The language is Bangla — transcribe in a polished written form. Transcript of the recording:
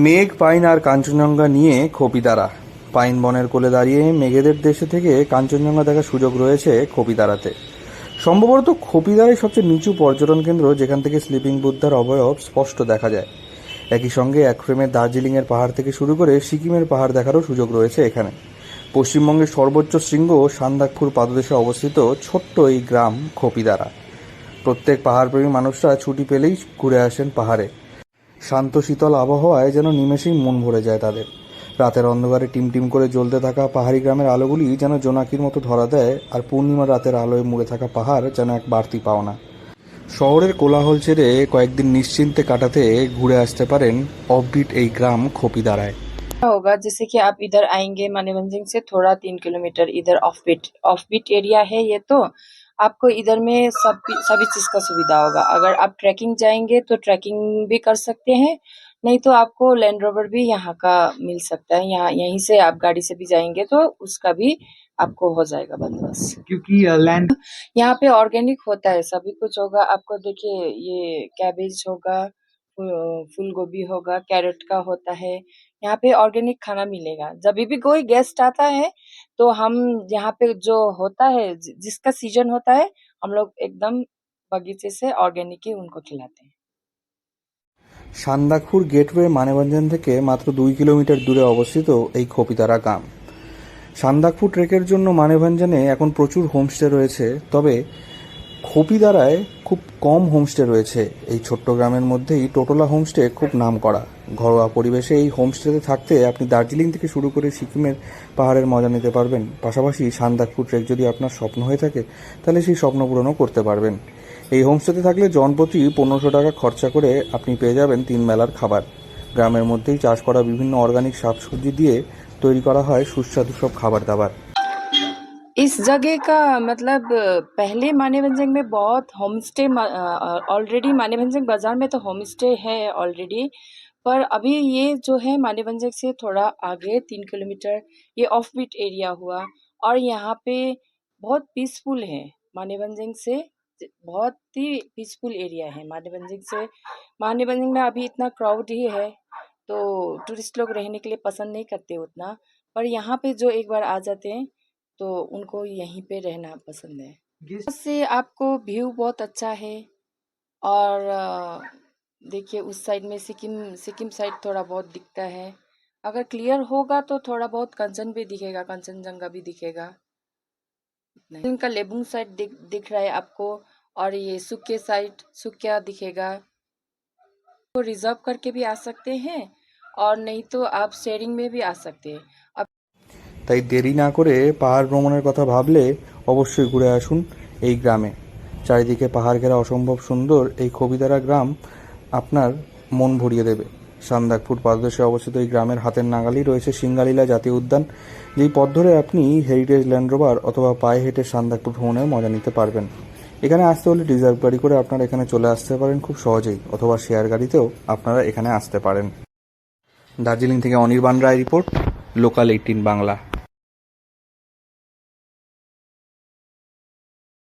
মেঘ, পাইন আর কাঞ্চনজঙ্ঘা নিয়ে খপিদারা। পাইন বনের কোলে দাঁড়িয়ে মেঘেদের দেশে থেকে কাঞ্চনজঙ্ঘা দেখার সুযোগ রয়েছে খপিদারাতে। সম্ভবত খপিদারাই সবচেয়ে নিচু পর্যটন কেন্দ্র, যেখান থেকে স্লিপিং বুদ্ধার অবয়ব স্পষ্ট দেখা যায়। একই সঙ্গে এক ফ্রেমে দার্জিলিংয়ের পাহাড় থেকে শুরু করে সিকিমের পাহাড় দেখারও সুযোগ রয়েছে এখানে। পশ্চিমবঙ্গের সর্বোচ্চ শৃঙ্গ সান্দাকফুর পাদদেশে অবস্থিত ছোট্ট এই গ্রাম খপিদারা। প্রত্যেক পাহাড়প্রেমী মানুষরা ছুটি পেলেই ঘুরে আসেন পাহাড়ে। শান্ত শীতল আবহাওয়ায় যেন নিমেষেই মন ভরে যায় তাদের। রাতের অন্ধকারে টিমটিম করে জ্বলতে থাকা পাহাড়ি গ্রামের আলোগুলি যেন জোনাকির মতো ধরা দেয়, আর পূর্ণিমা রাতের আলোয় মুড়ে থাকা পাহাড় যেন এক বাড়তি পাওনা। শহরের কোলাহল ছেড়ে কয়েকদিন নিশ্চিন্তে কাটাতে ঘুরে আসতে পারেন অফবিট এই গ্রাম খপিদারায়। होगा जैसे कि आप इधर आएंगे मानेभंजन से थोड़ा 3 किलोमीटर इधर ऑफबीट एरिया है ये। तो आपको इधर में सभी चीज का सुविधा होगा। अगर आप ट्रैकिंग जाएंगे तो ट्रैकिंग भी कर सकते हैं, नहीं तो आपको लैंड रोवर भी यहाँ का मिल सकता है। यहाँ यहीं से आप गाड़ी से भी जाएंगे तो उसका भी आपको हो जाएगा बंदोबस्त, क्योंकि लैंड यहाँ पे ऑर्गेनिक होता है, सभी कुछ होगा। आपको देखिए ये कैबेज होगा, फूल गोभी होगा, कैरेट का होता है। यहाँ पे ऑर्गेनिक खाना मिलेगा। जब भी कोई गेस्ट आता है तो हम यहाँ पे जो होता है जिसका सीजन होता है, हम लोग एकदम बगीचे से ऑर्गेनिक ही उनको खिलाते हैं। সান্দাকফুর গেটওয়ে মানেভঞ্জন থেকে মাত্র 2 কিলোমিটার দূরে অবস্থিত এই খপিদারা গ্রাম। সান্দাকফু ট্রেকের জন্য মানেভঞ্জনে এখন প্রচুর হোমস্টে রয়েছে, তবে খপিদারায় খুব কম হোমস্টে রয়েছে। এই ছোট্ট গ্রামের মধ্যেই টোটোলা হোমস্টে খুব নামকরা। ঘরোয়া পরিবেশে এই হোমস্টেতে থাকতে আপনি দার্জিলিং থেকে শুরু করে সিকিমের পাহাড়ের মজা নিতে পারবেন। পাশাপাশি সান্দাকফু ট্রেক যদি আপনার স্বপ্ন হয়ে থাকে, তাহলে সেই স্বপ্ন পূরণও করতে পারবেন। এই হোমস্টেতে থাকলে জনপ্রতি 1500 টাকা খরচা করে আপনি পেয়ে যাবেন 3 বেলার খাবার। গ্রামের মধ্যেই চাষ করা বিভিন্ন অর্গানিক শাকসবজি দিয়ে তৈরি করা হয় সুস্বাদু সব খাবার দাবার। इस जगह का मतलब पहले मानेभंजन में बहुत होम स्टे ऑलरेडी मानेभंजन बाजार में तो होम स्टे है ऑलरेडी, पर अभी ये जो है मानेभंजन से थोड़ा आगे 3 किलोमीटर ये ऑफ बीट एरिया हुआ। और यहाँ पे बहुत पीसफुल है मानेभंजन से, बहुत ही पीसफुल एरिया है मानेभंजन से। मानेभंजन में अभी इतना क्राउड ही है तो टूरिस्ट लोग रहने के लिए पसंद नहीं करते उतना, पर यहाँ पे जो एक बार आ जाते हैं तो उनको यहीं पे रहना पसंद है। इससे आपको व्यू बहुत अच्छा है। और देखिए उस साइड में सिक्किम साइड थोड़ा बहुत दिखता है। अगर क्लियर होगा तो थोड़ा बहुत कंचन भी दिखेगा, कंचनजंगा भी दिखेगा। इनका लेबुंग साइड दिख रहा है आपको, और ये सुक्के साइड सुक्या दिखेगा। तो रिजर्व करके भी आ सकते हैं, और नहीं तो आप शेयरिंग में भी आ सकते हैं। তাই দেরি না করে পাহাড় ভ্রমণের কথা ভাবলে অবশ্যই ঘুরে আসুন এই গ্রামে। চারিদিকে পাহাড় ঘেরা অসম্ভব সুন্দর এই খপিদারা গ্রাম আপনার মন ভরিয়ে দেবে। সান্দাকফুর পাদদেশে অবস্থিত এই গ্রামের হাতের নাগালেই রয়েছে সিঙ্গালীলা জাতীয় উদ্যান, যেই পথ ধরে আপনি হেরিটেজ ল্যান্ড রোভার অথবা পায়ে হেঁটে সান্দাকফুর ভ্রমণের মজা নিতে পারবেন। এখানে আসতে হলে রিজার্ভ গাড়ি করে আপনারা এখানে চলে আসতে পারেন খুব সহজেই, অথবা শেয়ার গাড়িতেও আপনারা এখানে আসতে পারেন। দার্জিলিং থেকে অনির্বাণ রায় রিপোর্ট, লোকাল 18 বাংলা।